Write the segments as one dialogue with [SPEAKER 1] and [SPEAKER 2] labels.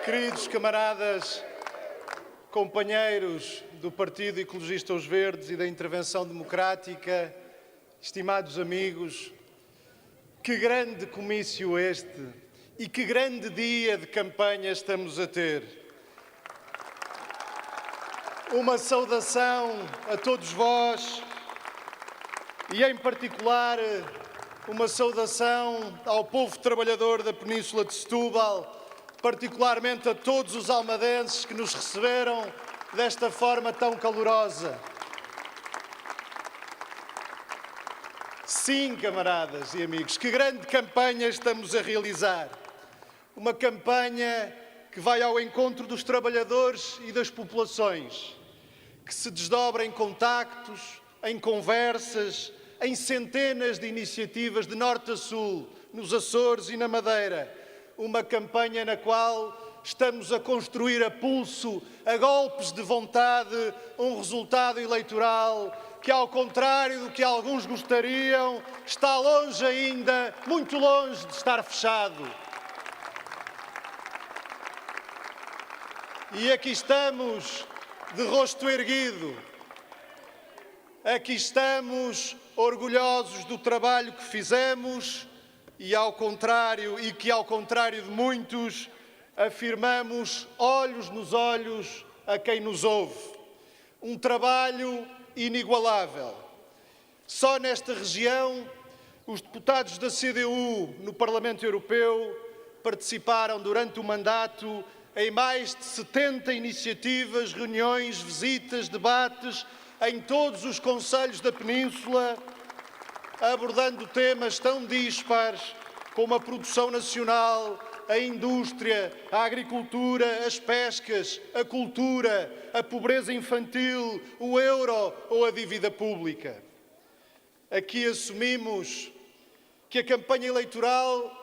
[SPEAKER 1] Queridos camaradas, companheiros do Partido Ecologista Os Verdes e da Intervenção Democrática, estimados amigos, que grande comício este e que grande dia de campanha estamos a ter. Uma saudação a todos vós e, em particular, uma saudação ao povo trabalhador da Península de Setúbal, particularmente a todos os almadenses que nos receberam desta forma tão calorosa. Sim, camaradas e amigos, que grande campanha estamos a realizar. Uma campanha que vai ao encontro dos trabalhadores e das populações, que se desdobra em contactos, em conversas, em centenas de iniciativas de norte a sul, nos Açores e na Madeira. Uma campanha na qual estamos a construir a pulso, a golpes de vontade, um resultado eleitoral que, ao contrário do que alguns gostariam, está longe ainda, muito longe de estar fechado. E aqui estamos, de rosto erguido. Aqui estamos, orgulhosos do trabalho que fizemos e que, ao contrário de muitos, afirmamos olhos nos olhos a quem nos ouve. Um trabalho inigualável. Só nesta região, os deputados da CDU no Parlamento Europeu participaram durante o mandato em mais de 70 iniciativas, reuniões, visitas, debates em todos os concelhos da Península, abordando temas tão dispares como a produção nacional, a indústria, a agricultura, as pescas, a cultura, a pobreza infantil, o euro ou a dívida pública. Aqui assumimos que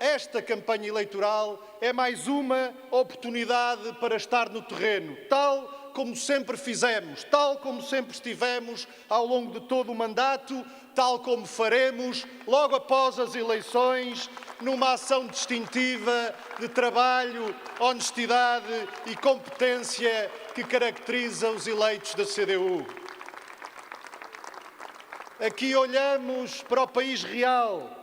[SPEAKER 1] esta campanha eleitoral, é mais uma oportunidade para estar no terreno, tal como sempre fizemos, tal como sempre estivemos ao longo de todo o mandato, tal como faremos logo após as eleições, numa ação distintiva de trabalho, honestidade e competência que caracteriza os eleitos da CDU. Aqui olhamos para o país real,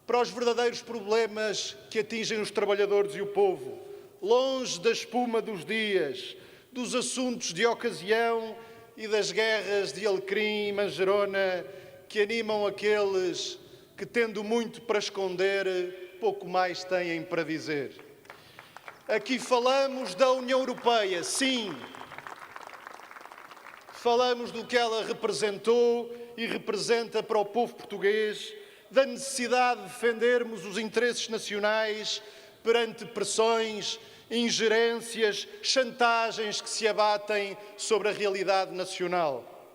[SPEAKER 1] para os verdadeiros problemas que atingem os trabalhadores e o povo, longe da espuma dos dias, dos assuntos de ocasião e das guerras de alecrim e manjerona que animam aqueles que, tendo muito para esconder, pouco mais têm para dizer. Aqui falamos da União Europeia, sim. Falamos do que ela representou e representa para o povo português, da necessidade de defendermos os interesses nacionais perante pressões, ingerências, chantagens que se abatem sobre a realidade nacional.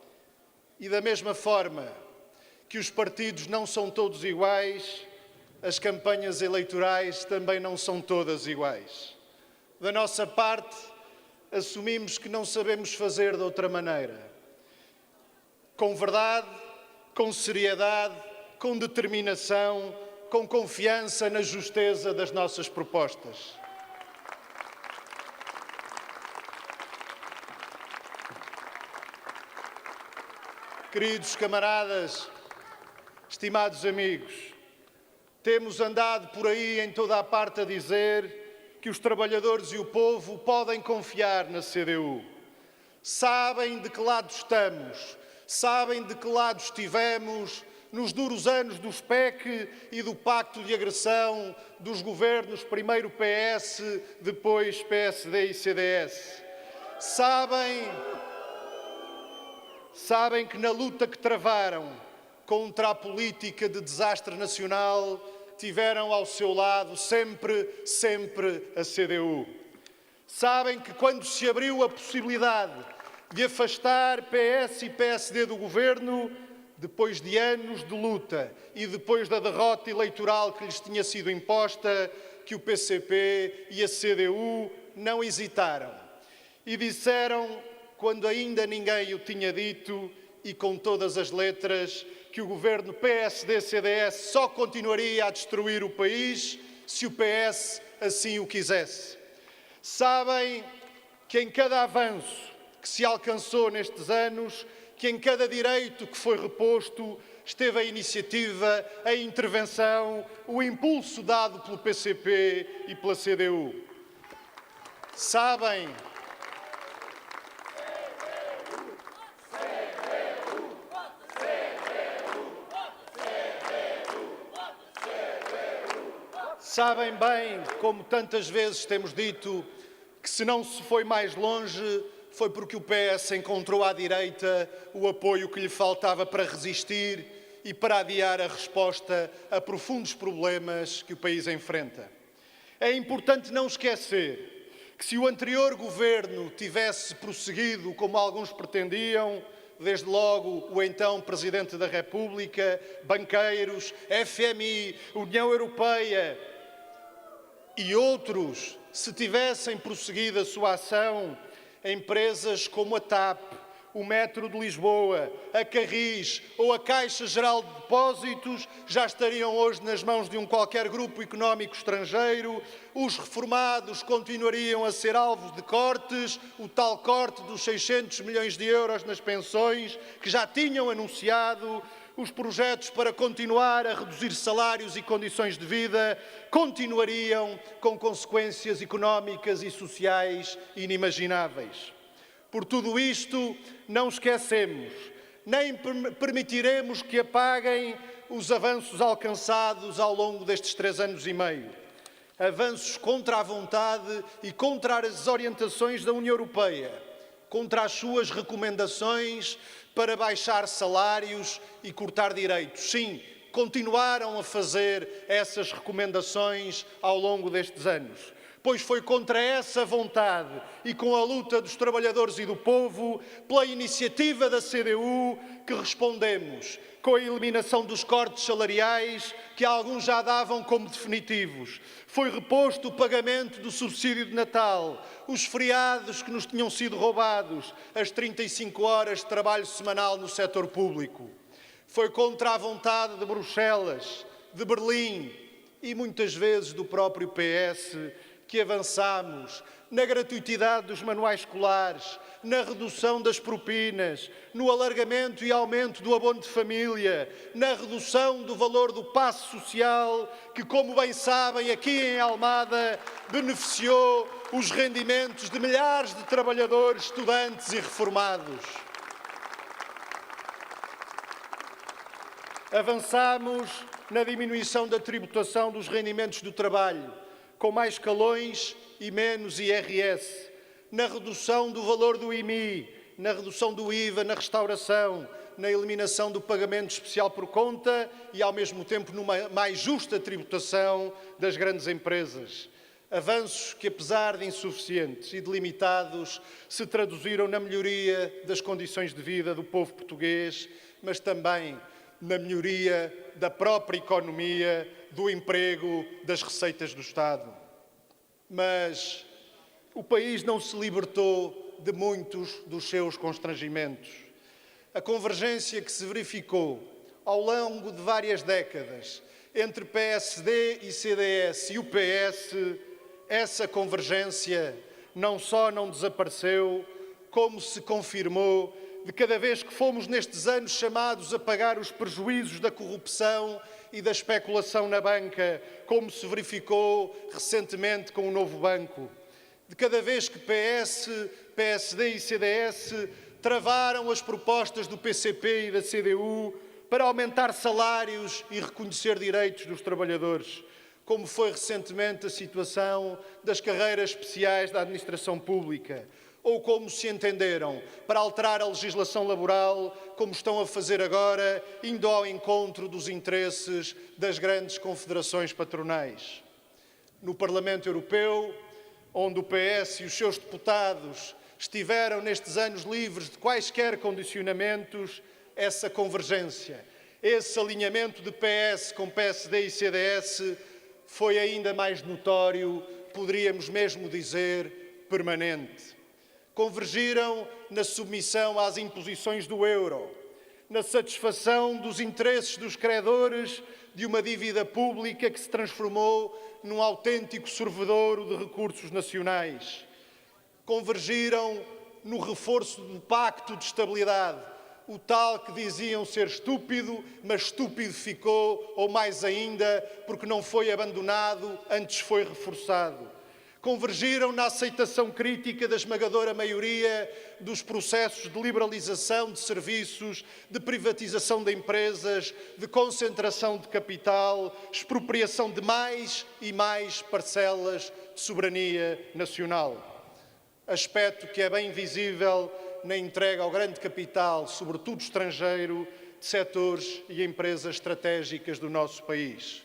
[SPEAKER 1] E da mesma forma que os partidos não são todos iguais, as campanhas eleitorais também não são todas iguais. Da nossa parte, assumimos que não sabemos fazer de outra maneira. Com verdade, com seriedade, com determinação, com confiança na justeza das nossas propostas. Queridos camaradas, estimados amigos, temos andado por aí em toda a parte a dizer que os trabalhadores e o povo podem confiar na CDU. Sabem de que lado estamos, sabem de que lado estivemos nos duros anos do SPEC e do pacto de agressão dos governos, primeiro PS, depois PSD e CDS. Sabem que na luta que travaram contra a política de desastre nacional tiveram ao seu lado sempre a CDU. Sabem que quando se abriu a possibilidade de afastar PS e PSD do governo, depois de anos de luta e depois da derrota eleitoral que lhes tinha sido imposta, que o PCP e a CDU não hesitaram e disseram, quando ainda ninguém o tinha dito e com todas as letras, que o governo PSD-CDS só continuaria a destruir o país se o PS assim o quisesse. Sabem que em cada avanço que se alcançou nestes anos, que em cada direito que foi reposto, esteve a iniciativa, a intervenção, o impulso dado pelo PCP e pela CDU. Sabem bem, como tantas vezes temos dito, que se não se foi mais longe, foi porque o PS encontrou à direita o apoio que lhe faltava para resistir e para adiar a resposta a profundos problemas que o país enfrenta. É importante não esquecer que se o anterior governo tivesse prosseguido como alguns pretendiam, desde logo o então Presidente da República, banqueiros, FMI, União Europeia e outros, se tivessem prosseguido a sua ação, empresas como a TAP, o Metro de Lisboa, a Carris ou a Caixa Geral de Depósitos já estariam hoje nas mãos de um qualquer grupo económico estrangeiro, os reformados continuariam a ser alvos de cortes, o tal corte dos 600 milhões de euros nas pensões, que já tinham anunciado, os projetos para continuar a reduzir salários e condições de vida continuariam com consequências económicas e sociais inimagináveis. Por tudo isto, não esquecemos, nem permitiremos que apaguem os avanços alcançados ao longo destes 3 anos e meio. Avanços contra a vontade e contra as orientações da União Europeia, contra as suas recomendações para baixar salários e cortar direitos. Sim, continuaram a fazer essas recomendações ao longo destes anos. Pois foi contra essa vontade e com a luta dos trabalhadores e do povo, pela iniciativa da CDU, que respondemos com a eliminação dos cortes salariais, que alguns já davam como definitivos. Foi reposto o pagamento do subsídio de Natal, os feriados que nos tinham sido roubados, as 35 horas de trabalho semanal no setor público. Foi contra a vontade de Bruxelas, de Berlim e muitas vezes do próprio PS, que avançámos na gratuitidade dos manuais escolares, na redução das propinas, no alargamento e aumento do abono de família, na redução do valor do passe social, que, como bem sabem, aqui em Almada, beneficiou os rendimentos de milhares de trabalhadores, estudantes e reformados. Avançámos na diminuição da tributação dos rendimentos do trabalho, com mais escalões e menos IRS, na redução do valor do IMI, na redução do IVA na restauração, na eliminação do pagamento especial por conta e, ao mesmo tempo, numa mais justa tributação das grandes empresas. Avanços que, apesar de insuficientes e delimitados, se traduziram na melhoria das condições de vida do povo português, mas também na melhoria da própria economia, do emprego, das receitas do Estado. Mas o país não se libertou de muitos dos seus constrangimentos. A convergência que se verificou ao longo de várias décadas entre PSD e CDS e o PS, essa convergência não só não desapareceu, como se confirmou de cada vez que fomos nestes anos chamados a pagar os prejuízos da corrupção e da especulação na banca, como se verificou recentemente com o novo banco. De cada vez que PS, PSD e CDS travaram as propostas do PCP e da CDU para aumentar salários e reconhecer direitos dos trabalhadores, como foi recentemente a situação das carreiras especiais da administração pública, ou como se entenderam para alterar a legislação laboral, como estão a fazer agora, indo ao encontro dos interesses das grandes confederações patronais. No Parlamento Europeu, onde o PS e os seus deputados estiveram nestes anos livres de quaisquer condicionamentos, essa convergência, esse alinhamento de PS com PSD e CDS foi ainda mais notório, poderíamos mesmo dizer, permanente. Convergiram na submissão às imposições do euro, na satisfação dos interesses dos credores de uma dívida pública que se transformou num autêntico sorvedouro de recursos nacionais. Convergiram no reforço do Pacto de Estabilidade, o tal que diziam ser estúpido, mas estúpido ficou, ou mais ainda, porque não foi abandonado, antes foi reforçado. Convergiram na aceitação crítica da esmagadora maioria dos processos de liberalização de serviços, de privatização de empresas, de concentração de capital, expropriação de mais e mais parcelas de soberania nacional. Aspecto que é bem visível na entrega ao grande capital, sobretudo estrangeiro, de setores e empresas estratégicas do nosso país.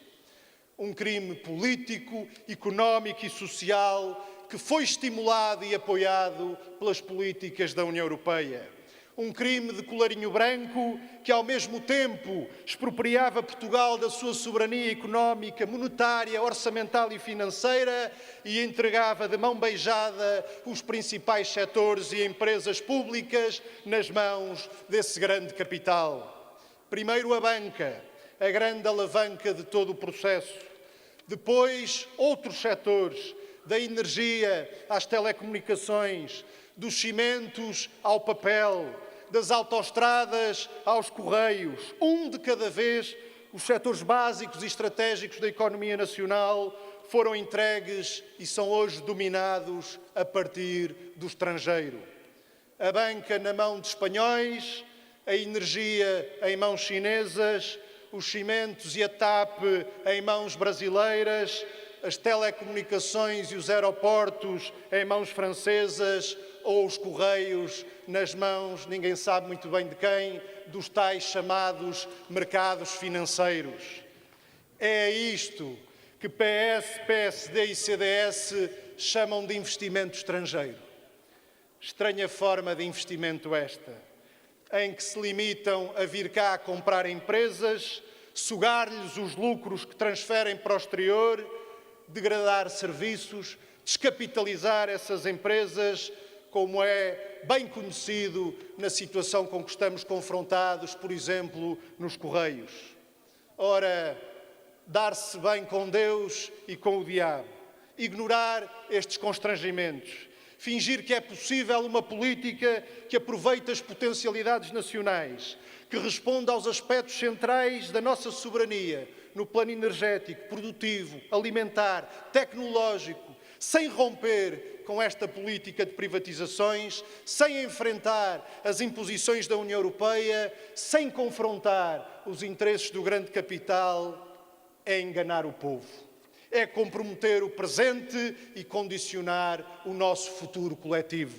[SPEAKER 1] Um crime político, económico e social que foi estimulado e apoiado pelas políticas da União Europeia. Um crime de colarinho branco que, ao mesmo tempo, expropriava Portugal da sua soberania económica, monetária, orçamental e financeira e entregava de mão beijada os principais setores e empresas públicas nas mãos desse grande capital. Primeiro a banca, a grande alavanca de todo o processo. Depois, outros setores, da energia às telecomunicações, dos cimentos ao papel, das autoestradas aos correios. Um de cada vez, os setores básicos e estratégicos da economia nacional foram entregues e são hoje dominados a partir do estrangeiro. A banca na mão de espanhóis, a energia em mãos chinesas, os cimentos e a TAP em mãos brasileiras, as telecomunicações e os aeroportos em mãos francesas ou os correios nas mãos, ninguém sabe muito bem de quem, dos tais chamados mercados financeiros. É isto que PS, PSD e CDS chamam de investimento estrangeiro. Estranha forma de investimento esta, em que se limitam a vir cá comprar empresas, sugar-lhes os lucros que transferem para o exterior, degradar serviços, descapitalizar essas empresas, como é bem conhecido na situação com que estamos confrontados, por exemplo, nos Correios. Ora, dar-se bem com Deus e com o diabo, ignorar estes constrangimentos, fingir que é possível uma política que aproveita as potencialidades nacionais, que responda aos aspectos centrais da nossa soberania, no plano energético, produtivo, alimentar, tecnológico, sem romper com esta política de privatizações, sem enfrentar as imposições da União Europeia, sem confrontar os interesses do grande capital, é enganar o povo. É comprometer o presente e condicionar o nosso futuro coletivo.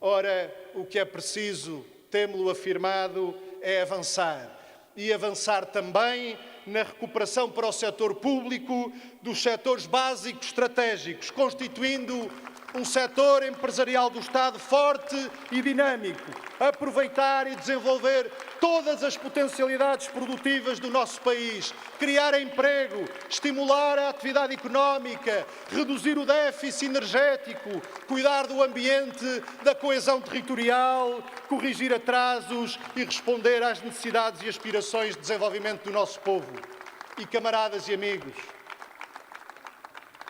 [SPEAKER 1] Ora, o que é preciso, temo-lo afirmado, é avançar. E avançar também na recuperação para o setor público dos setores básicos estratégicos, constituindo um setor empresarial do Estado forte e dinâmico, aproveitar e desenvolver todas as potencialidades produtivas do nosso país, criar emprego, estimular a atividade económica, reduzir o déficit energético, cuidar do ambiente, da coesão territorial, corrigir atrasos e responder às necessidades e aspirações de desenvolvimento do nosso povo. E, camaradas e amigos,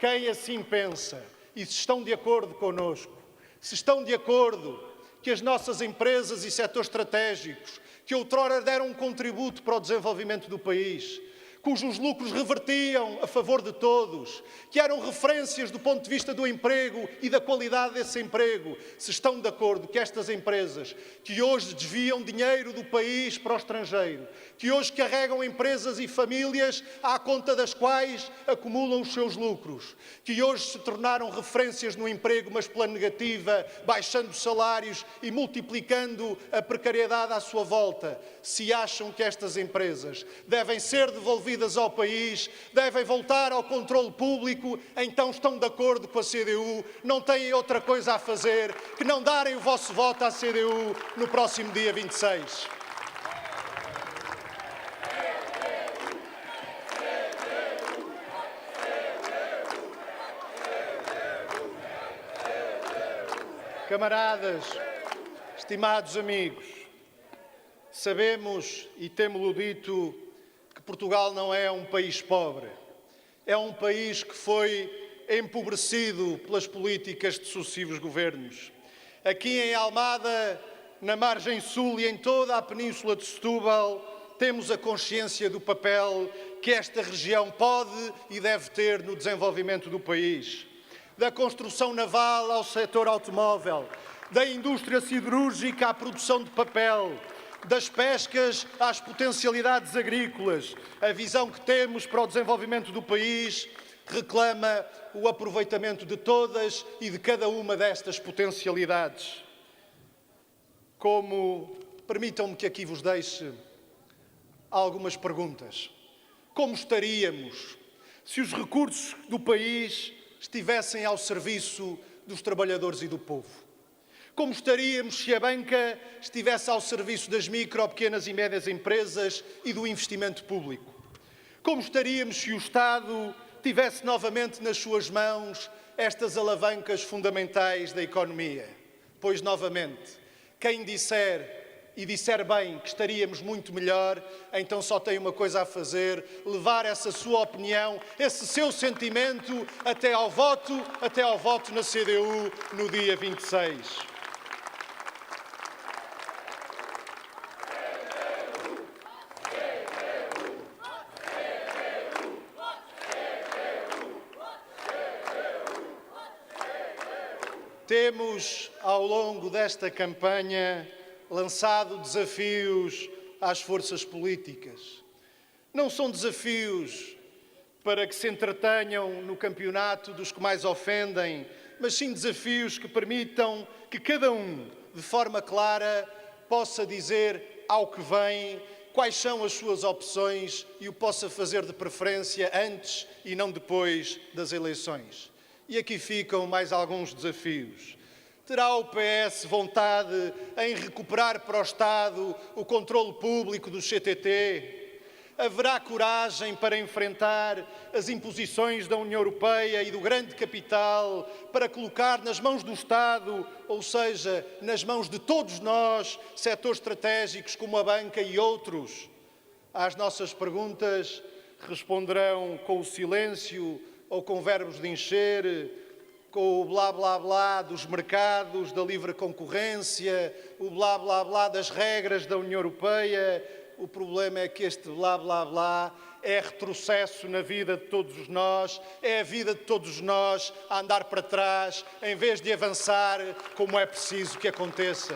[SPEAKER 1] quem assim pensa, e se estão de acordo connosco, se estão de acordo que as nossas empresas e setores estratégicos, que outrora deram um contributo para o desenvolvimento do país, cujos lucros revertiam a favor de todos, que eram referências do ponto de vista do emprego e da qualidade desse emprego, se estão de acordo que estas empresas, que hoje desviam dinheiro do país para o estrangeiro, que hoje carregam empresas e famílias à conta das quais acumulam os seus lucros, que hoje se tornaram referências no emprego, mas pela negativa, baixando salários e multiplicando a precariedade à sua volta, se acham que estas empresas devem ser devolvidas ao país, devem voltar ao controle público, então estão de acordo com a CDU, não têm outra coisa a fazer que não darem o vosso voto à CDU no próximo dia 26. Camaradas, estimados amigos, Sabemos, e temo-lo dito, que Portugal não é um país pobre. É um país que foi empobrecido pelas políticas de sucessivos governos. Aqui em Almada, na margem sul e em toda a península de Setúbal, temos a consciência do papel que esta região pode e deve ter no desenvolvimento do país. Da construção naval ao setor automóvel, da indústria siderúrgica à produção de papel, das pescas às potencialidades agrícolas, a visão que temos para o desenvolvimento do país reclama o aproveitamento de todas e de cada uma destas potencialidades. Permitam-me que aqui vos deixe algumas perguntas. Como estaríamos se os recursos do país estivessem ao serviço dos trabalhadores e do povo? Como estaríamos se a banca estivesse ao serviço das micro, pequenas e médias empresas e do investimento público? Como estaríamos se o Estado tivesse novamente nas suas mãos estas alavancas fundamentais da economia? Pois, novamente, quem disser, e disser bem, que estaríamos muito melhor, então só tem uma coisa a fazer: levar essa sua opinião, esse seu sentimento até ao voto na CDU no dia 26. Temos, ao longo desta campanha, lançado desafios às forças políticas. Não são desafios para que se entretenham no campeonato dos que mais ofendem, mas sim desafios que permitam que cada um, de forma clara, possa dizer ao que vem quais são as suas opções e o possa fazer de preferência antes e não depois das eleições. E aqui ficam mais alguns desafios. Terá o PS vontade em recuperar para o Estado o controle público do CTT? Haverá coragem para enfrentar as imposições da União Europeia e do grande capital para colocar nas mãos do Estado, ou seja, nas mãos de todos nós, setores estratégicos como a banca e outros? Às nossas perguntas responderão com o silêncio ou com verbos de encher, com o blá blá blá dos mercados, da livre concorrência, o blá blá blá das regras da União Europeia. O problema é que este blá blá blá é retrocesso na vida de todos nós, é a vida de todos nós a andar para trás, em vez de avançar como é preciso que aconteça.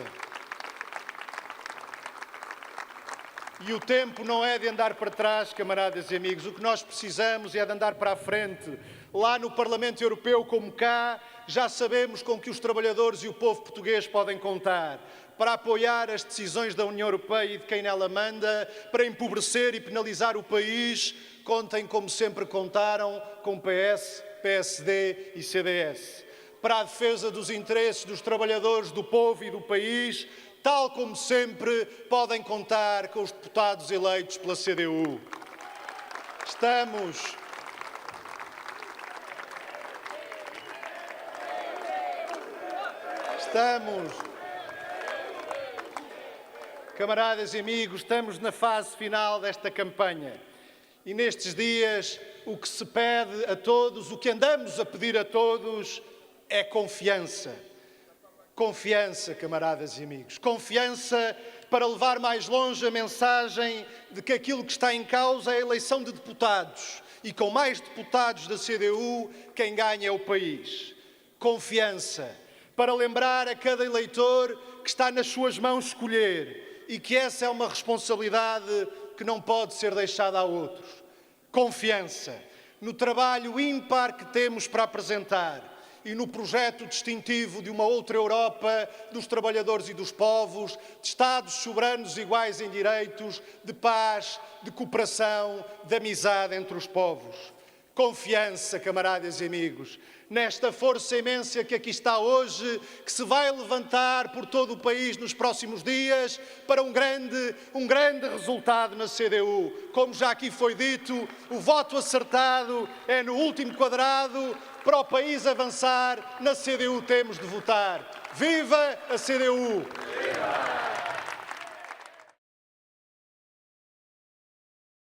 [SPEAKER 1] E o tempo não é de andar para trás, camaradas e amigos. O que nós precisamos é de andar para a frente. Lá no Parlamento Europeu, como cá, já sabemos com que os trabalhadores e o povo português podem contar para apoiar as decisões da União Europeia e de quem nela manda, para empobrecer e penalizar o país. Contem como sempre contaram com PS, PSD e CDS. Para a defesa dos interesses dos trabalhadores, do povo e do país, tal como sempre, podem contar com os deputados eleitos pela CDU. Camaradas e amigos, estamos na fase final desta campanha. E nestes dias, o que se pede a todos, o que andamos a pedir a todos, é confiança. Confiança, camaradas e amigos. Confiança para levar mais longe a mensagem de que aquilo que está em causa é a eleição de deputados. E com mais deputados da CDU, quem ganha é o país. Confiança para lembrar a cada eleitor que está nas suas mãos escolher e que essa é uma responsabilidade que não pode ser deixada a outros. Confiança no trabalho ímpar que temos para apresentar e no projeto distintivo de uma outra Europa, dos trabalhadores e dos povos, de Estados soberanos iguais em direitos, de paz, de cooperação, de amizade entre os povos. Confiança, camaradas e amigos, nesta força imensa que aqui está hoje, que se vai levantar por todo o país nos próximos dias para um grande resultado na CDU. Como já aqui foi dito, o voto acertado é no último quadrado. Para o país avançar, na CDU temos de votar. Viva a CDU!